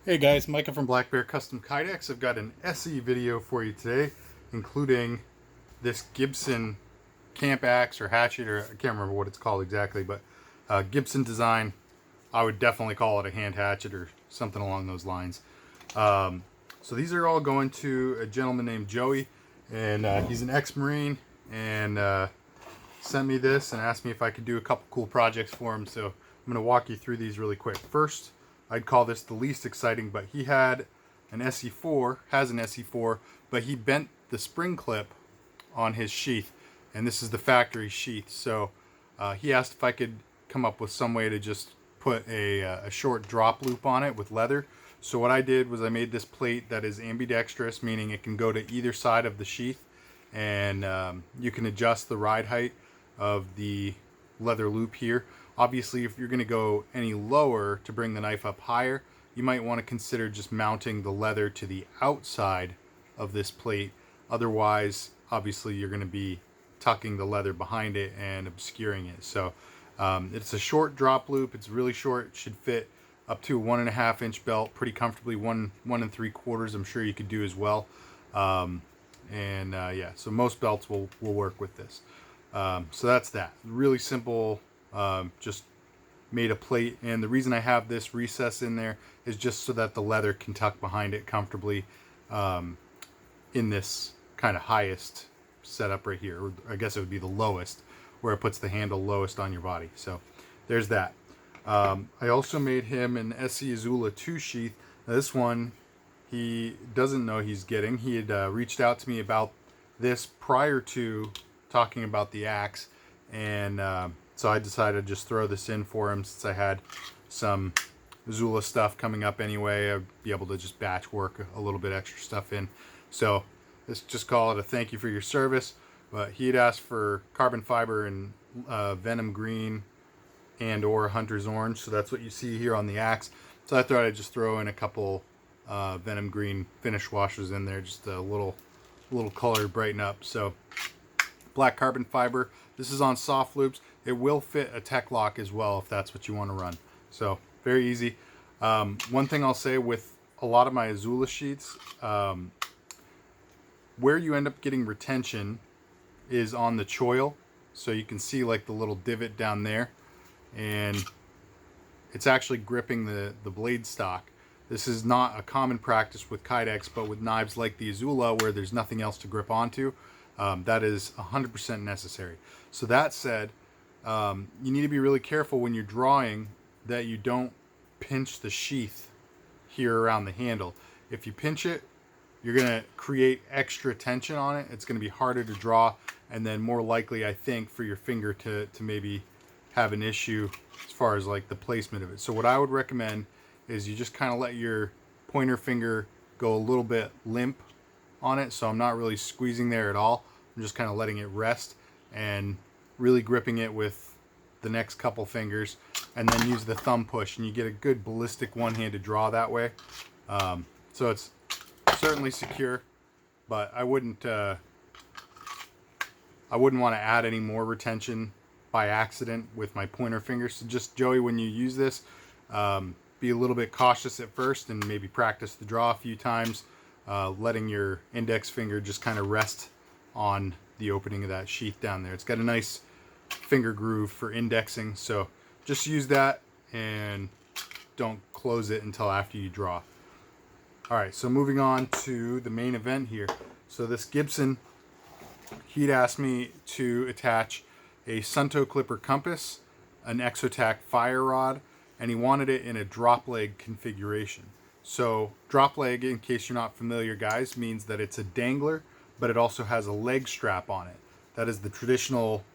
Hey guys, Micah from Black Bear Custom Kydex. I've got an ESEE video for you today, including this Gibson camp axe or hatchet, or I can't remember what it's called exactly, but Gibson design. I would definitely call it a hand hatchet or something along those lines. So these are all going to a gentleman named Joey, and he's an ex-Marine, and sent me this and asked me if I could do a couple cool projects for him. So I'm going to walk you through these really quick. First, I'd call this the least exciting, but he had an ESEE-4, has an ESEE-4, but he bent the spring clip on his sheath, and this is the factory sheath. So he asked if I could come up with some way to just put a short drop loop on it with leather. So what I did was I made this plate that is ambidextrous, meaning it can go to either side of the sheath, and you can adjust the ride height of the leather loop here. Obviously, if you're going to go any lower to bring the knife up higher, you might want to consider just mounting the leather to the outside of this plate. Otherwise, obviously, you're going to be tucking the leather behind it and obscuring it. So it's a short drop loop. It's really short. It should fit up to a 1.5 inch belt pretty comfortably. One and 3/4 I'm sure you could do as well. Yeah, so most belts will work with this. So that's that. Really simple. Just made a plate, and the reason I have this recess in there is just so that the leather can tuck behind it comfortably in this kind of highest setup right here, or I guess it would be the lowest, where it puts the handle lowest on your body. So there's that. I also made him an ESEE Izula 2 sheath. Now this one he doesn't know he's getting. He had reached out to me about this prior to talking about the axe, and so I decided to just throw this in for him since I had some Izula stuff coming up anyway. I'd be able to just batch work a little bit extra stuff in. So let's just call it a thank you for your service. But he had asked for carbon fiber and venom green and or hunter's orange. So that's what you see here on the axe. So I thought I'd just throw in a couple venom green finish washes in there, just a little color to brighten up. So black carbon fiber. This is on soft loops. It will fit a tech lock as well if that's what you want to run. So very easy. One thing I'll say with a lot of my Izula sheets, where you end up getting retention is on the choil. So you can see like the little divot down there, and it's actually gripping the blade stock. This is not a common practice with Kydex, but with knives like the Izula where there's nothing else to grip onto, that is 100% necessary. So that said, you need to be really careful when you're drawing that you don't pinch the sheath here around the handle. If you pinch it, you're going to create extra tension on it. It's going to be harder to draw, and then more likely, I think, for your finger to maybe have an issue as far as like the placement of it. So what I would recommend is you just kind of let your pointer finger go a little bit limp on it. So I'm not really squeezing there at all. I'm just kind of letting it rest and really gripping it with the next couple fingers, and then use the thumb push, and you get a good ballistic one-handed draw that way. So it's certainly secure, but I wouldn't want to add any more retention by accident with my pointer finger. So just, Joey, when you use this, be a little bit cautious at first and maybe practice the draw a few times, letting your index finger just kind of rest on the opening of that sheath down there. It's got a nice finger groove for indexing, so just use that and don't close it until after you draw. Alright, so moving on to the main event here. So this Gibson, he'd asked me to attach a Sunto Clipper compass, an Exotac fire rod, and he wanted it in a drop leg configuration. So drop leg, in case you're not familiar guys, means that it's a dangler, but it also has a leg strap on it. That is the traditional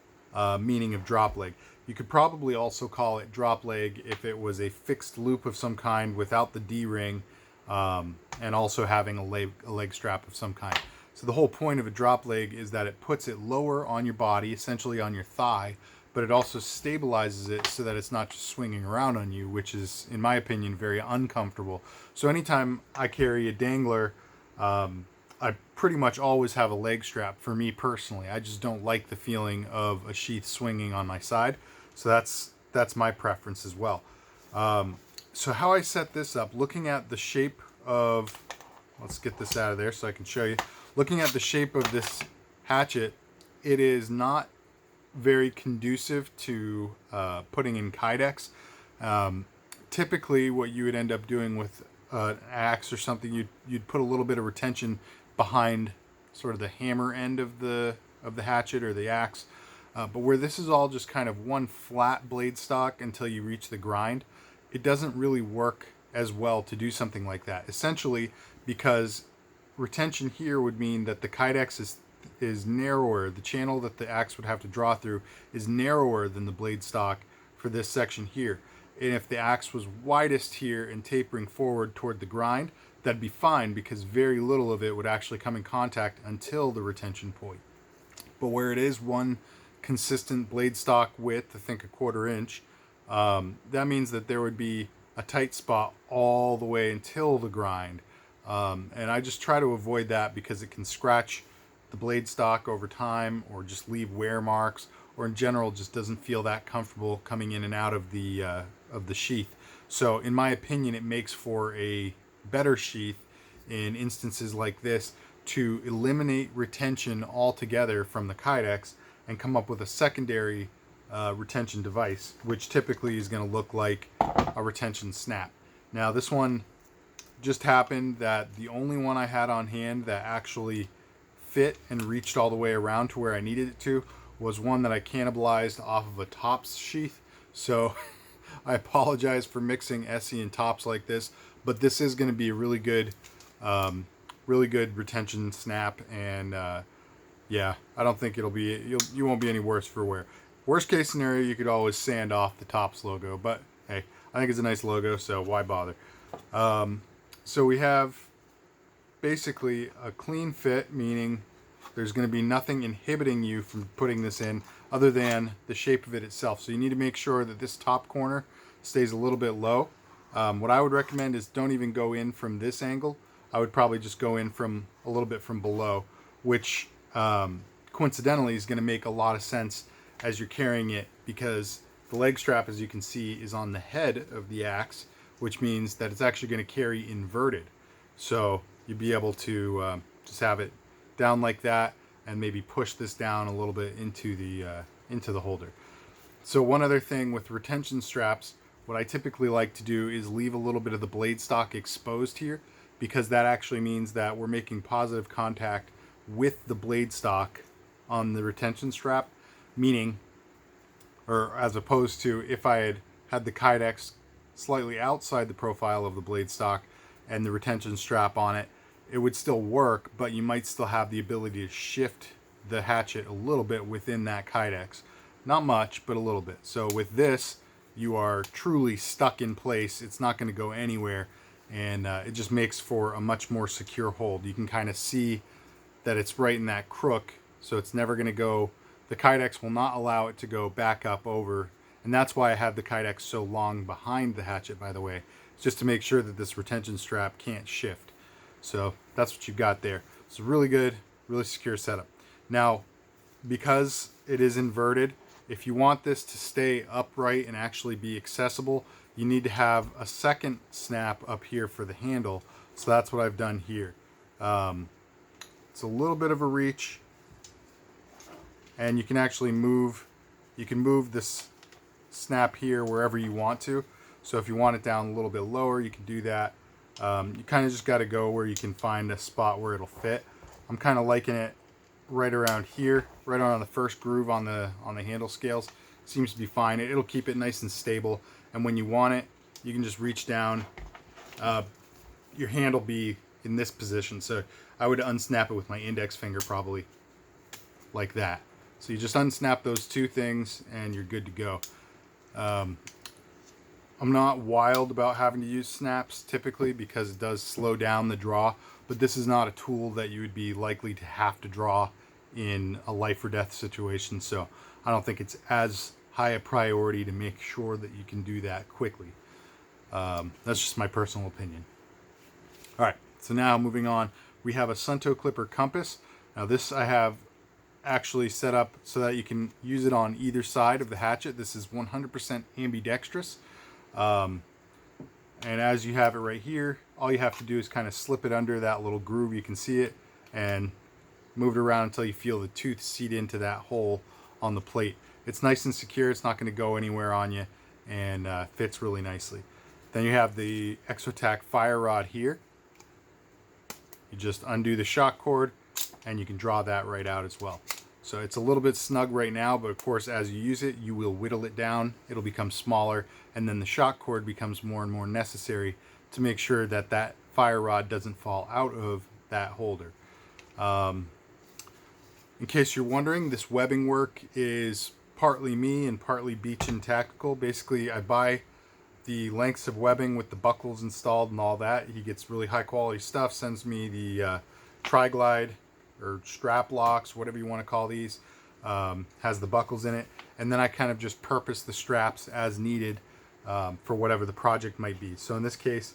meaning of drop leg. You could probably also call it drop leg if it was a fixed loop of some kind without the D-ring, and also having a leg strap of some kind. So the whole point of a drop leg is that it puts it lower on your body, essentially on your thigh, but it also stabilizes it so that it's not just swinging around on you, which is, in my opinion, very uncomfortable. So anytime I carry a dangler, I pretty much always have a leg strap for me personally. I just don't like the feeling of a sheath swinging on my side. So that's my preference as well. So how I set this up, looking at the shape of, let's get this out of there so I can show you. Looking at the shape of this hatchet, it is not very conducive to putting in Kydex. Typically what you would end up doing with an axe or something, you'd put a little bit of retention behind sort of the hammer end of the hatchet or the axe. But where this is all just kind of one flat blade stock until you reach the grind, it doesn't really work as well to do something like that. Essentially, because retention here would mean that the Kydex is narrower. The channel that the axe would have to draw through is narrower than the blade stock for this section here. And if the axe was widest here and tapering forward toward the grind, that'd be fine because very little of it would actually come in contact until the retention point. But where it is one consistent blade stock width, I think 1/4 inch, that means that there would be a tight spot all the way until the grind. And I just try to avoid that because it can scratch the blade stock over time or just leave wear marks, or in general just doesn't feel that comfortable coming in and out of the sheath. So in my opinion, it makes for a better sheath in instances like this to eliminate retention altogether from the Kydex and come up with a secondary retention device, which typically is going to look like a retention snap. Now this one just happened that the only one I had on hand that actually fit and reached all the way around to where I needed it to was one that I cannibalized off of a tops sheath. So I apologize for mixing ESEE and tops like this, but this is going to be a really good retention snap. And yeah, I don't think it'll be, you won't be any worse for wear. Worst case scenario, you could always sand off the tops logo, but hey, I think it's a nice logo, so why bother? So we have basically a clean fit, meaning there's going to be nothing inhibiting you from putting this in other than the shape of it itself. So you need to make sure that this top corner stays a little bit low. What I would recommend is don't even go in from this angle. I would probably just go in from a little bit from below, which coincidentally is going to make a lot of sense as you're carrying it, because the leg strap, as you can see, is on the head of the axe, which means that it's actually going to carry inverted. So you'd be able to just have it down like that and maybe push this down a little bit into the holder. So one other thing with retention straps, what I typically like to do is leave a little bit of the blade stock exposed here, because that actually means that we're making positive contact with the blade stock on the retention strap, meaning, or as opposed to if I had the Kydex slightly outside the profile of the blade stock and the retention strap on it, it would still work, but you might still have the ability to shift the hatchet a little bit within that Kydex. Not much, but a little bit. So with this, you are truly stuck in place. It's not going to go anywhere, and it just makes for a much more secure hold. You can kind of see that it's right in that crook, so it's never going to go, the Kydex will not allow it to go back up over, and that's why I have the Kydex so long behind the hatchet, by the way. It's just to make sure that this retention strap can't shift. So that's what you've got there. It's a really good, really secure setup. Now, because it is inverted, if you want this to stay upright and actually be accessible, you need to have a second snap up here for the handle. So that's what I've done here. It's a little bit of a reach, and you can actually move this snap here wherever you want to. So if you want it down a little bit lower, you can do that. You kind of just got to go where you can find a spot where it'll fit. I'm kind of liking it right around here, right around the first groove on the handle scales. Seems to be fine. It'll keep it nice and stable, and when you want it, you can just reach down. Your hand will be in this position, so I would unsnap it with my index finger, probably like that. So you just unsnap those two things and you're good to go. I'm not wild about having to use snaps typically because it does slow down the draw, but this is not a tool that you would be likely to have to draw in a life or death situation, so I don't think it's as high a priority to make sure that you can do that quickly. That's just my personal opinion. Alright, so now moving on, we have a Sunto Clipper compass. Now this I have actually set up so that you can use it on either side of the hatchet. This is 100% ambidextrous. And as you have it right here, all you have to do is kind of slip it under that little groove. You can see it, and move it around until you feel the tooth seat into that hole on the plate. It's nice and secure. It's not going to go anywhere on you, and fits really nicely. Then you have the Exotac fire rod here. You just undo the shock cord, and you can draw that right out as well. So it's a little bit snug right now, but of course as you use it, you will whittle it down. It'll become smaller, and then the shock cord becomes more and more necessary to make sure that that fire rod doesn't fall out of that holder. In case you're wondering, this webbing work is partly me and partly Beach and Tactical. Basically, I buy the lengths of webbing with the buckles installed and all that. He gets really high quality stuff, sends me the tri-glide or strap locks, whatever you want to call these, has the buckles in it, and then I kind of just purpose the straps as needed for whatever the project might be. So in this case,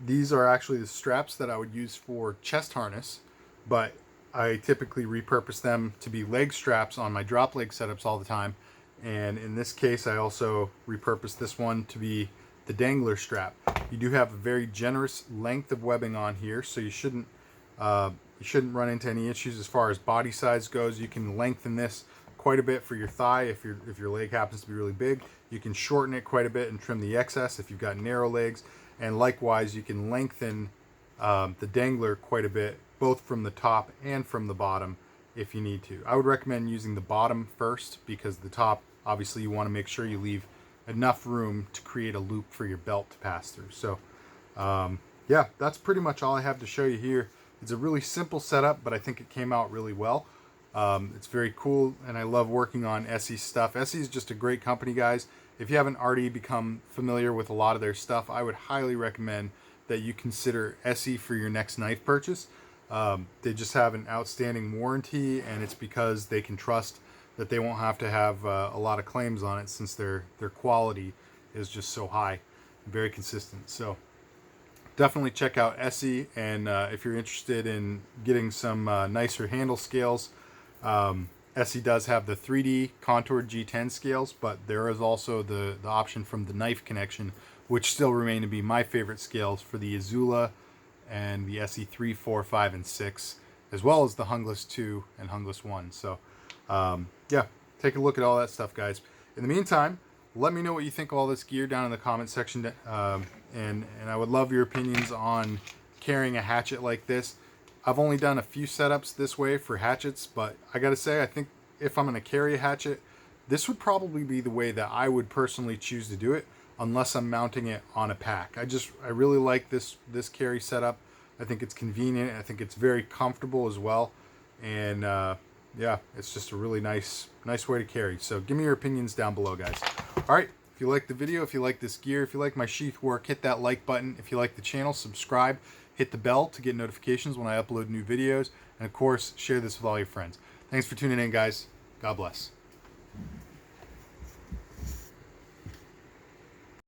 these are actually the straps that I would use for chest harness, but I typically repurpose them to be leg straps on my drop leg setups all the time. And in this case, I also repurposed this one to be the dangler strap. You do have a very generous length of webbing on here, so you shouldn't run into any issues as far as body size goes. You can lengthen this quite a bit for your thigh if your leg happens to be really big. You can shorten it quite a bit and trim the excess if you've got narrow legs. And likewise, you can lengthen the dangler quite a bit, both from the top and from the bottom if you need to. I would recommend using the bottom first, because the top, obviously you want to make sure you leave enough room to create a loop for your belt to pass through. So yeah, that's pretty much all I have to show you here. It's a really simple setup, but I think it came out really well. It's very cool, and I love working on ESEE stuff. ESEE is just a great company, guys. If you haven't already become familiar with a lot of their stuff, I would highly recommend that you consider ESEE for your next knife purchase. They just have an outstanding warranty, and it's because they can trust that they won't have to have a lot of claims on it, since their quality is just so high and very consistent. So definitely check out ESEE, and if you're interested in getting some nicer handle scales, ESEE does have the 3D contoured G10 scales, but there is also the option from the Knife Connection, which still remain to be my favorite scales for the Izula and the ESEE-3, 4, 5, and 6, as well as the Hungless 2 and Hungless 1. So yeah, take a look at all that stuff, guys. In the meantime, let me know what you think of all this gear down in the comment section, and I would love your opinions on carrying a hatchet like this. I've only done a few setups this way for hatchets, but I gotta say, I think if I'm gonna carry a hatchet, this would probably be the way that I would personally choose to do it, unless I'm mounting it on a pack. I really like this carry setup. I think it's convenient. I think it's very comfortable as well, and yeah, it's just a really nice way to carry. So give me your opinions down below, guys. All right, if you like the video, if you like this gear, if you like my sheath work, hit that like button. If you like the channel, subscribe, hit the bell to get notifications when I upload new videos, and of course, share this with all your friends. Thanks for tuning in, guys. God bless.